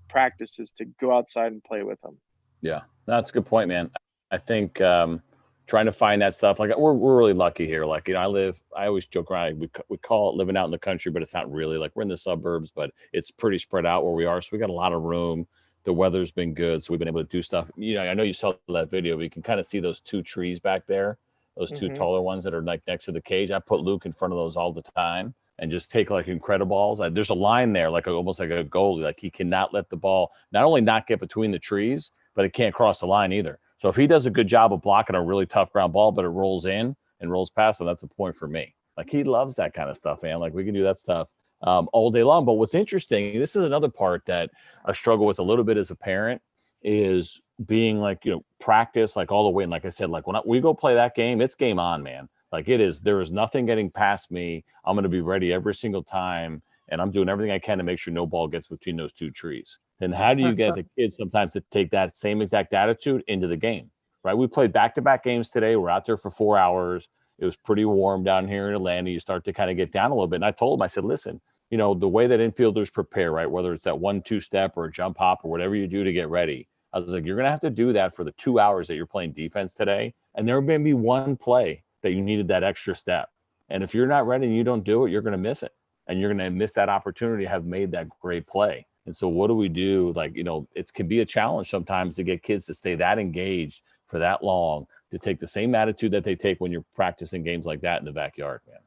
practice is to go outside and play with them. Yeah, that's a good point, man. I think trying to find that stuff, like we're really lucky here. Like, I always joke around, we call it living out in the country, but it's not really. Like, we're in the suburbs, but it's pretty spread out where we are. So we got a lot of room. The weather's been good, so we've been able to do stuff. I know you saw that video, but you can kind of see those two trees back there, those two taller ones that are like next to the cage. I put Luke in front of those all the time and just take like Incrediballs. There's a line there, like almost like a goalie. Like he cannot let the ball not only not get between the trees, but it can't cross the line either. So if he does a good job of blocking a really tough ground ball, but it rolls in and rolls past him, that's a point for me. Like he loves that kind of stuff, man. Like we can do that stuff all day long. But what's interesting, this is another part that I struggle with a little bit as a parent, is being like, practice like all the way. And like I said, like when we go play that game, it's game on, man. Like there is nothing getting past me. I'm going to be ready every single time. And I'm doing everything I can to make sure no ball gets between those two trees. Then how do you get the kids sometimes to take that same exact attitude into the game, right? We played back-to-back games today. We're out there for 4 hours. It was pretty warm down here in Atlanta. You start to kind of get down a little bit. And I told him, I said, listen, the way that infielders prepare, right, whether it's that 1-2 step or a jump hop or whatever you do to get ready, I was like, you're going to have to do that for the 2 hours that you're playing defense today. And there may be one play that you needed that extra step. And if you're not ready and you don't do it, you're going to miss it. And you're going to miss that opportunity to have made that great play. And so what do we do? Like, it can be a challenge sometimes to get kids to stay that engaged for that long, to take the same attitude that they take when you're practicing games like that in the backyard, man.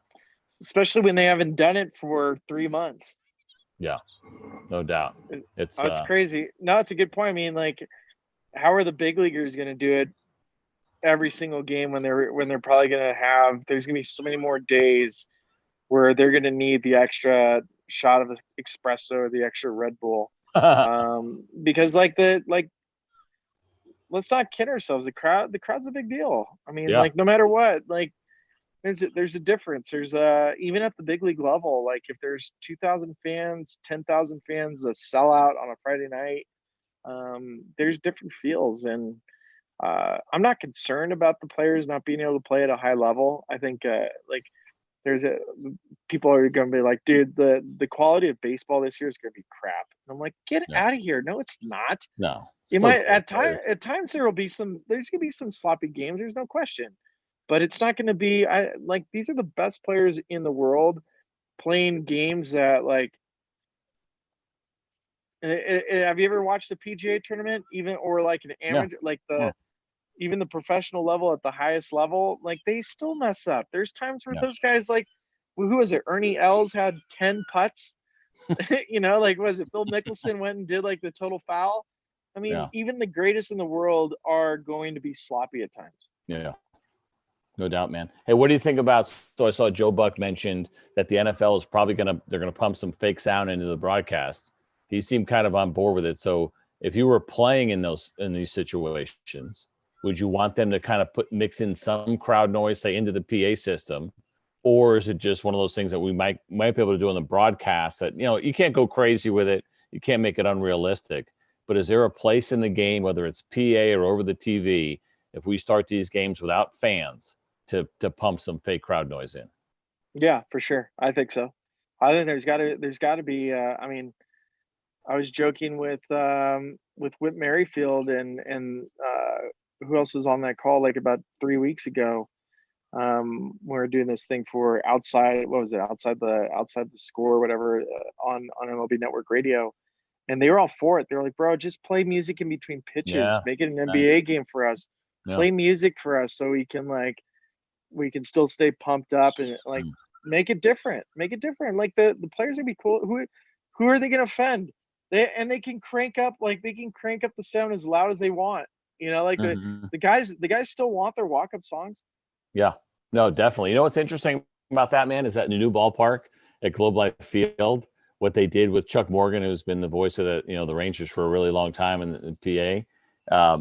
Especially when they haven't done it for 3 months. Yeah, no doubt. It's crazy. No, it's a good point. I mean, like, how are the big leaguers going to do it every single game when they're probably going to have, there's going to be so many more days where they're going to need the extra shot of espresso or the extra Red Bull. Because let's not kid ourselves. The crowd's a big deal. I mean, like no matter what, like there's a difference. There's even at the big league level, like if there's 2,000 fans, 10,000 fans, a sellout on a Friday night, there's different feels. And I'm not concerned about the players not being able to play at a high level. I think people are going to be like, dude, the quality of baseball this year is going to be crap. And I'm like, get out of here. No, it's not. No. You might at times there's going to be some sloppy games. There's no question, but it's not going to be, these are the best players in the world playing games that like, have you ever watched the PGA tournament or like an amateur, even the professional level at the highest level, like they still mess up. There's times where those guys, like, who was it? Ernie Els had 10 putts, like, was it Phil Mickelson went and did like the total foul? I mean, Yeah. even the greatest in the world are going to be sloppy at times. Yeah. No doubt, man. Hey, what do you think about? So I saw Joe Buck mentioned that the NFL is probably they're gonna pump some fake sound into the broadcast. He seemed kind of on board with it. So if you were playing in these situations, would you want them to kind of mix in some crowd noise, say, into the PA system, or is it just one of those things that we might be able to do on the broadcast that you can't go crazy with it, you can't make it unrealistic, but is there a place in the game, whether it's PA or over the TV, if we start these games without fans, to pump some fake crowd noise in? Yeah, for sure. I think so. I think there's gotta be. I mean, I was joking with Whit Merrifield and who else was on that call like about 3 weeks ago. We were doing this thing for outside. What was it? Outside the score, or whatever, on MLB Network Radio, and they were all for it. They were like, "Bro, just play music in between pitches. Yeah, Make it an nice. NBA game for us. Yeah. Play music for us so we can still stay pumped up and like make it different. Make it different. Like the players gonna be cool. Who are they gonna offend? They can crank up the sound as loud as they want. Like the guys still want their walk up songs. Yeah, no, definitely. You know what's interesting about that, man, is that in the new ballpark at Globe Life Field, what they did with Chuck Morgan, who's been the voice of the Rangers for a really long time in PA,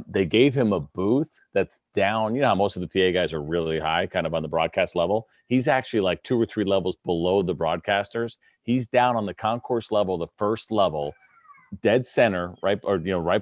they gave him a booth that's down. You know how most of the PA guys are really high, kind of on the broadcast level. He's actually like 2 or 3 levels below the broadcasters. He's down on the concourse level, the first level, dead center, right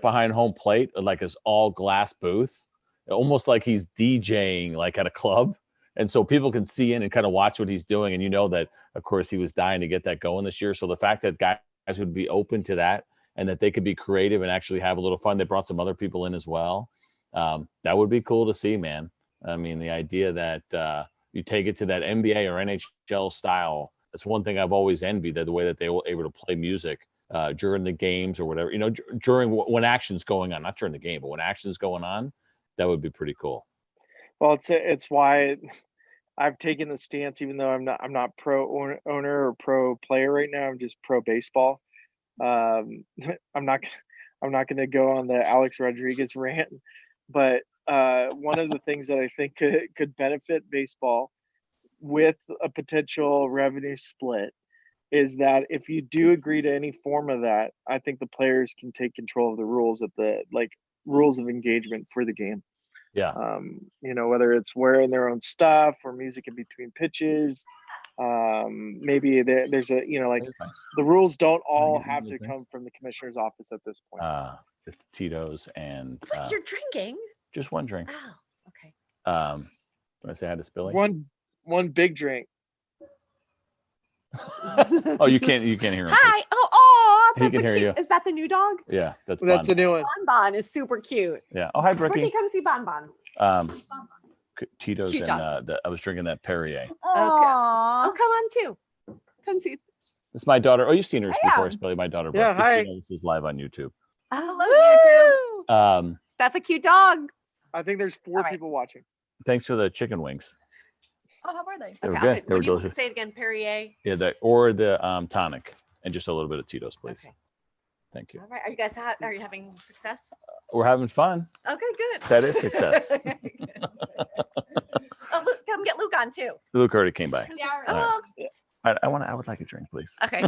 behind home plate, like his all glass booth, almost like he's DJing like at a club. And so people can see in and kind of watch what he's doing. And that, of course, he was dying to get that going this year. So the fact that guys would be open to that and that they could be creative and actually have a little fun. They brought some other people in as well. That would be cool to see, man. I mean, the idea that you take it to that NBA or NHL style, that's one thing I've always envied, that the way that they were able to play music during the games or whatever, during when action's going on, not during the game, but when action's going on, that would be pretty cool. Well, it's why I've taken the stance, even though I'm not pro owner or pro player right now. I'm just pro baseball. I'm not going to go on the Alex Rodriguez rant, but one of the things that I think could benefit baseball with a potential revenue split is that if you do agree to any form of that, I think the players can take control of the rules of the rules of engagement for the game. Yeah. Whether it's wearing their own stuff or music in between pitches, maybe there's the rules don't all have to come from the commissioner's office at this point. It's Tito's and What you're drinking? Just one drink. Oh, okay. Want to say hi to Spilly? One big drink. Oh, you can't hear him. Hi. Oh, he can hear you. Is that the new dog? Yeah, that's the new one. Bonbon is super cute. Yeah. Oh, hi, Brookie. Brookie, come see Bonbon. Tito's Cute and I was drinking that Perrier. Oh, come on too. Come see. It's my daughter. Oh, you've seen her before, Yeah. Spilly. My daughter. Yeah, hi. This is live on YouTube. Hello, YouTube. That's a cute dog. I think there's 4 people watching. Thanks for the chicken wings. Oh, how were they? They were good. They were Would you delicious. say it again, Perrier? Yeah, the tonic and just a little bit of Tito's, please. Okay. Thank you. All right. Are you guys are you having success? We're having fun. Okay, good. That is success. Oh, Luke, come get Luke on too. Luke already came by. Yeah. Oh, I would like a drink, please. okay.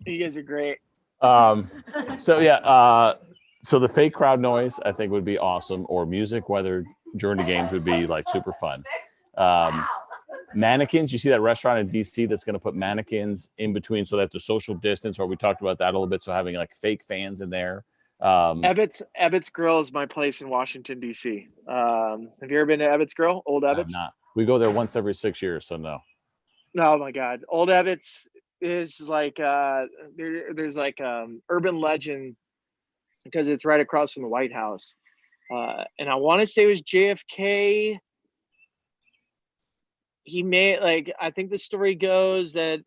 You guys are great. So the fake crowd noise I think would be awesome, or music, whether during the games, would be like super fun. Mannequins, you see that restaurant in DC that's going to put mannequins in between so that the social distance, or we talked about that a little bit, so having like fake fans in there. Ebbets Grill is my place in Washington, D.C. Have you ever been to Ebbets Grill? Old Ebbets? Not. We go there once every 6 years, so no. Oh my God. Old Ebbets is like there's like urban legend because it's right across from the White House. And I want to say it was JFK. He made I think the story goes that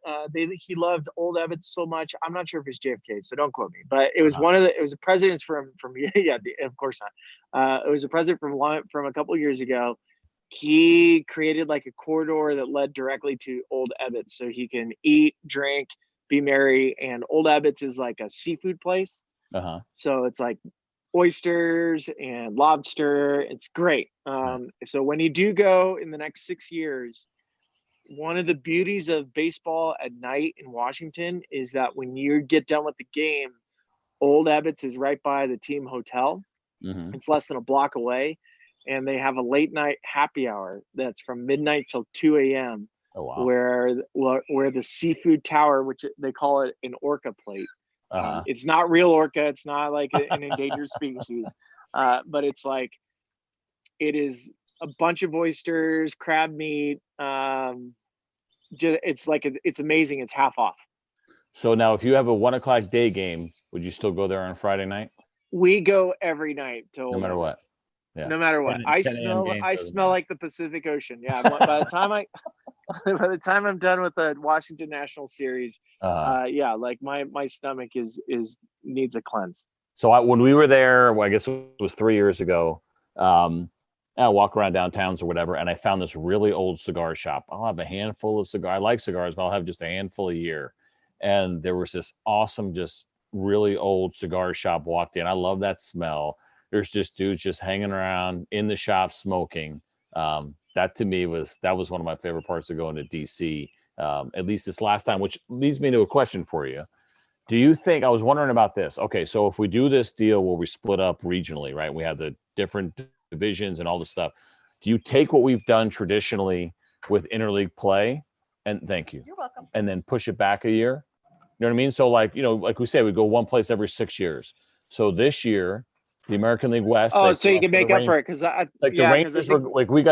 he loved Old Ebbets so much. I'm not sure if it's JFK, so don't quote me. But it was it was a president from yeah, of course not. It was a president from a couple of years ago. He created like a corridor that led directly to Old Ebbets, so he can eat, drink, be merry. And Old Ebbets is like a seafood place. So it's like oysters and lobster. It's great. So when you do go in the next 6 years, one of the beauties of baseball at night in Washington is that when you get done with the game, Old Ebbets is right by the team hotel. It's less than a block away, and they have a late night happy hour that's from midnight till 2 a.m. Oh, wow. where the seafood tower, which they call it an orca plate. It's not real orca. It's not like an endangered species, but it's like it is a bunch of oysters, crab meat. It's amazing. It's half off. So now, if you have a 1 o'clock day game, would you still go there on Friday night? We go every night to No matter what. Yeah. No matter what. I smell like the Pacific Ocean. Yeah. By the time I'm done with the Washington National Series, like my stomach needs a cleanse. So when we were there, I guess it was 3 years ago, I walk around downtowns or whatever, and I found this really old cigar shop. I'll have a handful of cigars. I like cigars, but I'll have just a handful a year. And there was this awesome, just really old cigar shop. Walked in. I love that smell. There's just dudes just hanging around in the shop smoking. That to me was one of my favorite parts of going to DC, at least this last time, which leads me to a question for you. Do you think, I was wondering about this. Okay, so if we do this deal where we split up regionally, right? We have the different divisions and all this stuff. Do you take what we've done traditionally with interleague play and thank you. You're welcome. And then push it back a year? You know what I mean? So like we say, we go one place every 6 years. So this year, the American League West. Oh, so you can make up for it. The Rangers were like, we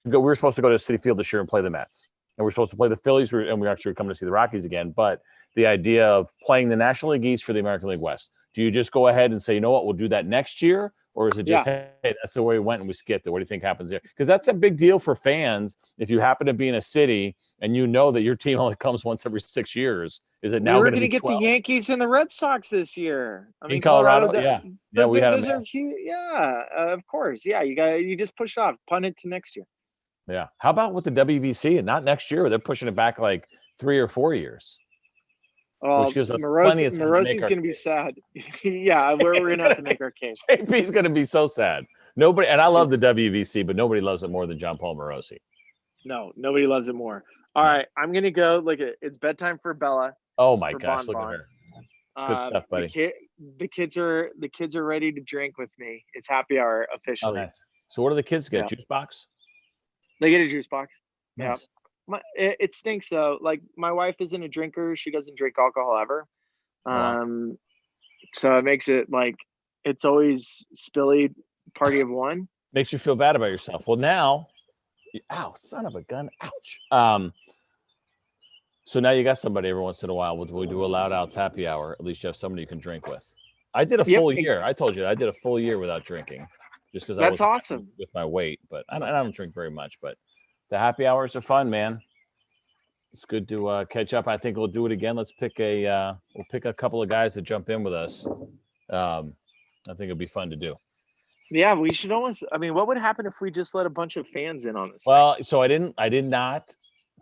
were supposed to go to Citi Field this year and play the Mets. And we're supposed to play the Phillies, and we're actually coming to see the Rockies again. But the idea of playing the National League East for the American League West, do you just go ahead and say, you know what, we'll do that next year? Or is it just, hey, that's the way we went and we skipped it? What do you think happens there? Because that's a big deal for fans. If you happen to be in a city and you know that your team only comes once every 6 years, is it now going to be get 12? The Yankees and the Red Sox this year? I mean, in Colorado, those are huge. Yeah, of course. Yeah, you just push it off, punt it to next year. Yeah. How about with the WBC and not next year? They're pushing it back like 3 or 4 years. Which gives us plenty of time. Morosi's going to be sad. Yeah, we're going to have to make our case. JP's going to be so sad. Nobody, and I love the WBC, but nobody loves it more than John Paul Morosi. No, nobody loves it more. All right, I'm going to go. Look, it's bedtime for Bella. Oh my gosh, look at her. Good stuff, buddy. The kids are ready to drink with me. It's happy hour officially. Oh, nice. So what do the kids get? Juice box? They get a juice box. Nice. Yeah. It stinks though. Like my wife isn't a drinker. She doesn't drink alcohol ever. So it makes it like it's always Spilly party of one. Makes you feel bad about yourself. Well, now, ow, son of a gun, ouch. So now you got somebody every once in a while. We do a Loud Outs happy hour. At least you have somebody you can drink with. I did a full year. I told you I did a full year without drinking, just because that's awesome with my weight. But I don't drink very much. But the happy hours are fun, man. It's good to catch up. I think we'll do it again. Let's pick we'll pick a couple of guys to jump in with us. I think it'd be fun to do. Yeah, we should almost. I mean, what would happen if we just let a bunch of fans in on this? Well, so I did not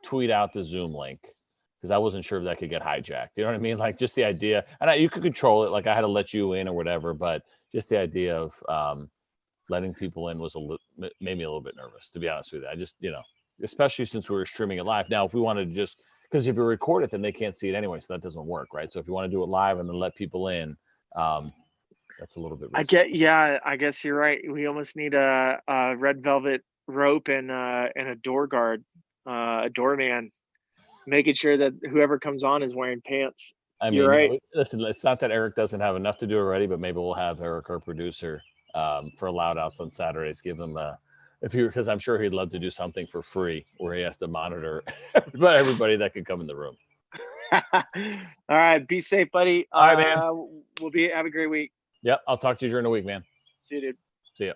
tweet out the Zoom link because I wasn't sure if that could get hijacked. You know what I mean? Like just the idea, and you could control it. Like I had to let you in or whatever, but just the idea of letting people in was made me a little bit nervous, to be honest with you. I just, especially since we were streaming it live. Now, if we wanted to just, because if you record it, then they can't see it anyway, so that doesn't work, right? So if you want to do it live and then let people in, that's a little bit risky. I guess you're right. We almost need a red velvet rope and a door guard, a doorman, making sure that whoever comes on is wearing pants. I mean, you're right. Listen, it's not that Eric doesn't have enough to do already, but maybe we'll have Eric, our producer, for Loud Outs on Saturdays, give him because I'm sure he'd love to do something for free where he has to monitor everybody that could come in the room. All right, be safe, buddy. All right, man. Have a great week. Yep, I'll talk to you during the week, man. See you, dude. See ya.